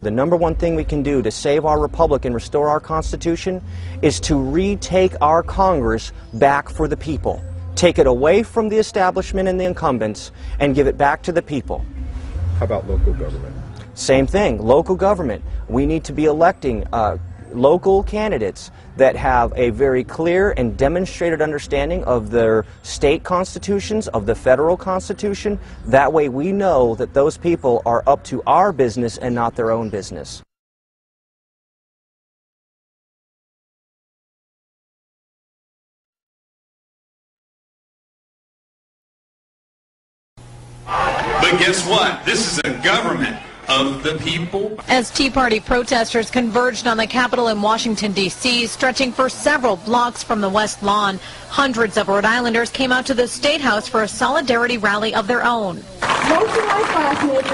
The number one thing we can do to save our republic and restore our Constitution is to retake our Congress back for the people. Take it away from the establishment and the incumbents and give it back to the people. How about local government? Same thing, local government. We need to be electing local candidates that have a very clear and demonstrated understanding of their state constitutions, of the federal constitution. That way we know that those people are up to our business and not their own business. But guess what? This is a government of the people. As Tea Party protesters converged on the Capitol in Washington, D.C., stretching for several blocks from the West Lawn, hundreds of Rhode Islanders came out to the State House for a solidarity rally of their own.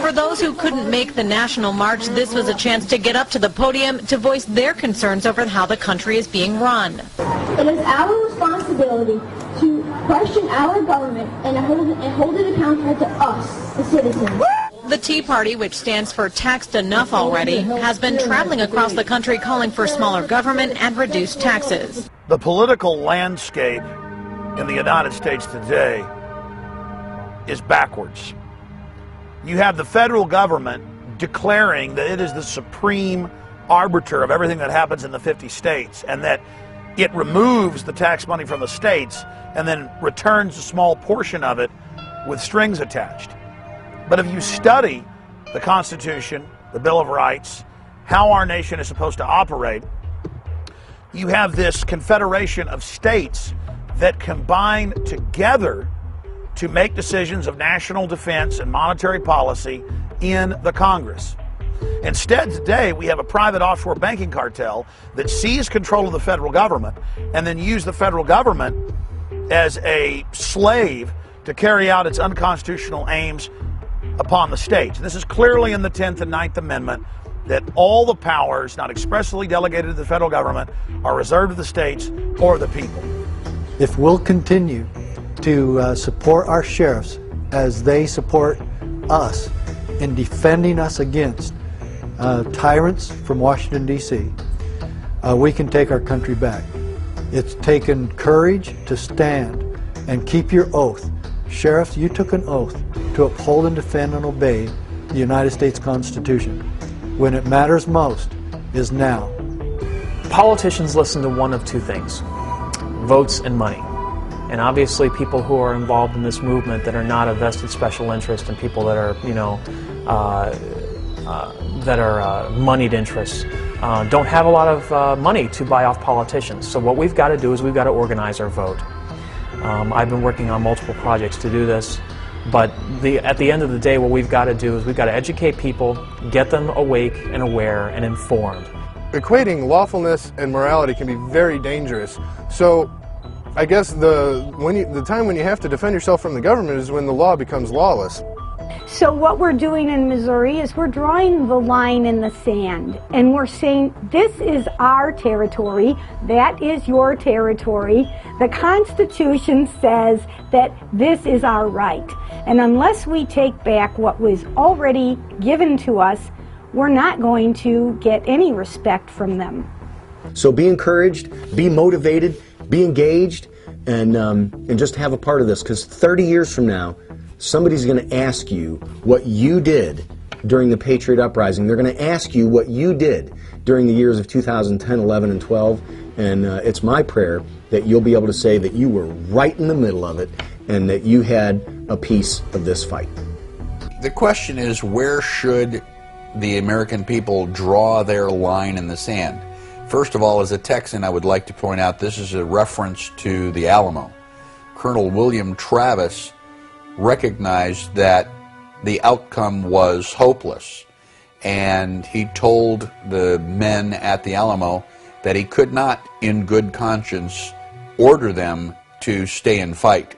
For those who couldn't make the national march, this was a chance to get up to the podium to voice their concerns over how the country is being run. It is our responsibility to question our government and hold it accountable to us, the citizens. The Tea Party, which stands for Taxed Enough Already, has been traveling across the country calling for smaller government and reduced taxes. The political landscape in the United States today is backwards. You have the federal government declaring that it is the supreme arbiter of everything that happens in the 50 states, and that it removes the tax money from the states and then returns a small portion of it with strings attached. But if you study the Constitution, the Bill of Rights, how our nation is supposed to operate, you have this confederation of states that combine together to make decisions of national defense and monetary policy in the Congress. Instead, today, we have a private offshore banking cartel that seized control of the federal government and then used the federal government as a slave to carry out its unconstitutional aims upon the states. This is clearly in the 10th and 9th Amendment, that all the powers not expressly delegated to the federal government are reserved to the states or the people. If we'll continue to support our sheriffs as they support us in defending us against tyrants from Washington, D.C., we can take our country back. It's taken courage to stand and keep your oath. Sheriffs, you took an oath to uphold and defend and obey the United States Constitution. When it matters most is now. Politicians listen to one of two things: votes and money. And obviously people who are involved in this movement that are not a vested special interest and people that are, moneyed interests don't have a lot of money to buy off politicians. So what we've got to do is we've got to organize our vote. I've been working on multiple projects to do this, but at the end of the day, what we've got to do is we've got to educate people, get them awake and aware and informed. Equating lawfulness and morality can be very dangerous. So I guess the time when you have to defend yourself from the government is when the law becomes lawless. So what we're doing in Missouri is we're drawing the line in the sand, and we're saying this is our territory, that is your territory. The Constitution says that this is our right, and unless we take back what was already given to us, we're not going to get any respect from them. So be encouraged, be motivated, be engaged, and just have a part of this, because 30 years from now, somebody's going to ask you what you did during the Patriot Uprising. They're going to ask you what you did during the years of 2010, 11, and 12, and it's my prayer that you'll be able to say that you were right in the middle of it and that you had a piece of this fight. The question is, where should the American people draw their line in the sand? First of all, as a Texan, I would like to point out this is a reference to the Alamo. Colonel William Travis recognized that the outcome was hopeless, and he told the men at the Alamo that he could not, in good conscience, order them to stay and fight.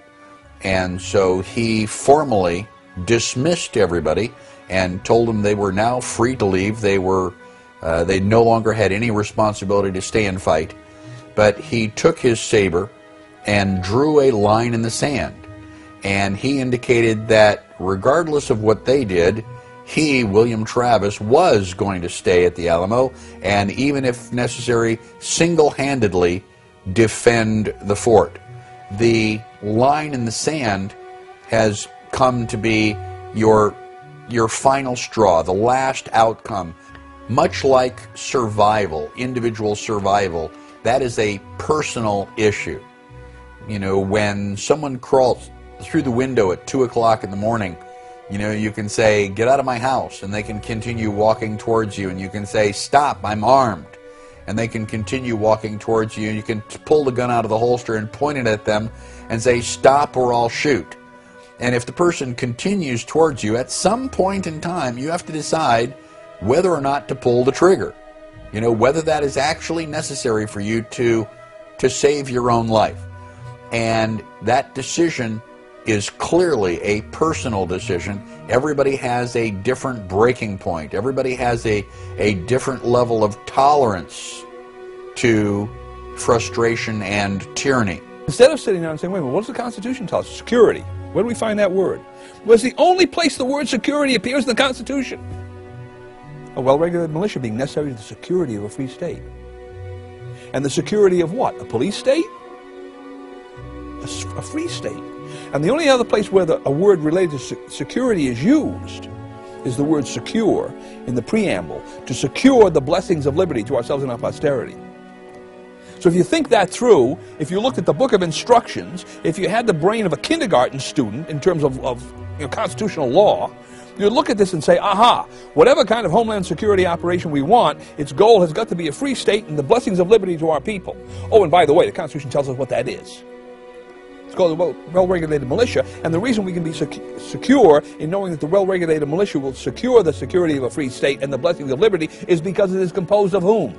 And so he formally dismissed everybody and told them they were now free to leave. They no longer had any responsibility to stay and fight. But he took his saber and drew a line in the sand. And he indicated that regardless of what they did, he, William Travis, was going to stay at the Alamo and, even if necessary, single-handedly defend the fort. The line in the sand has come to be your final straw, the last outcome. Much like survival, individual survival, that is a personal issue. You know, when someone crawls through the window at 2 o'clock in the morning, you know, you can say, "Get out of my house," and they can continue walking towards you, and you can say, "Stop, I'm armed," and they can continue walking towards you. You can pull the gun out of the holster and point it at them and say, "Stop or I'll shoot." And if the person continues towards you, at some point in time, you have to decide whether or not to pull the trigger. You know, whether that is actually necessary for you to save your own life. And that decision is clearly a personal decision. Everybody has a different breaking point. Everybody has a different level of tolerance to frustration and tyranny. Instead of sitting down and saying, wait a minute, what does the Constitution tell us? Security. Where do we find that word? Well, it's the only place the word security appears in the Constitution. A well-regulated militia being necessary to the security of a free state. And the security of what? A police state? A free state. And the only other place where a word related to security is used is the word secure in the preamble, to secure the blessings of liberty to ourselves and our posterity. So if you think that through, if you looked at the book of instructions, if you had the brain of a kindergarten student in terms of constitutional law, you'd look at this and say, aha, whatever kind of homeland security operation we want, its goal has got to be a free state and the blessings of liberty to our people. Oh, and by the way, the Constitution tells us what that is. It's called a well-regulated militia, and the reason we can be secure in knowing that the well-regulated militia will secure the security of a free state and the blessings of liberty is because it is composed of whom?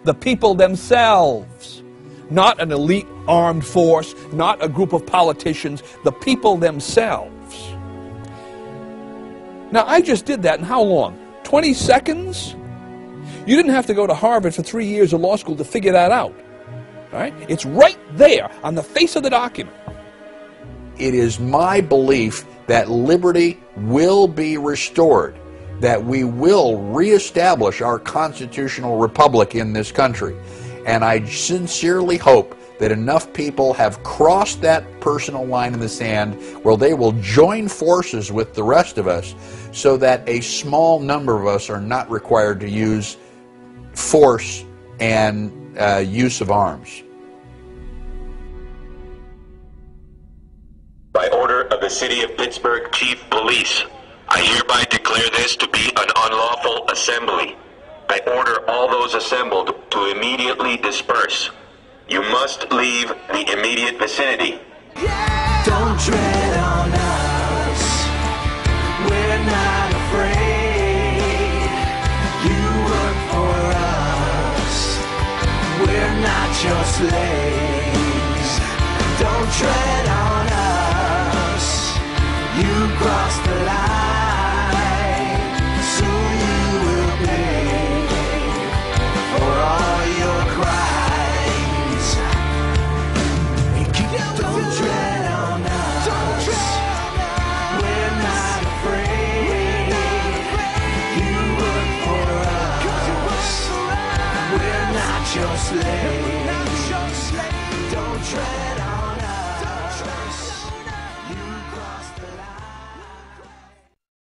The people themselves. Not an elite armed force, not a group of politicians, the people themselves. Now, I just did that in how long? 20 seconds? You didn't have to go to Harvard for 3 years of law school to figure that out. All right? It's right there on the face of the document. It is my belief that liberty will be restored, that we will reestablish our constitutional republic in this country. And I sincerely hope that enough people have crossed that personal line in the sand where they will join forces with the rest of us so that a small number of us are not required to use force and use of arms. By order of the City of Pittsburgh Chief Police, I hereby declare this to be an unlawful assembly. I order all those assembled to immediately disperse. You must leave the immediate vicinity. Don't tread on us. We're not afraid. You work for us. We're not your slaves. Don't tread on us. You cross the line. Soon you will pay for all your crimes. Don't tread on us. We're not afraid. You work for us. We're not your slaves.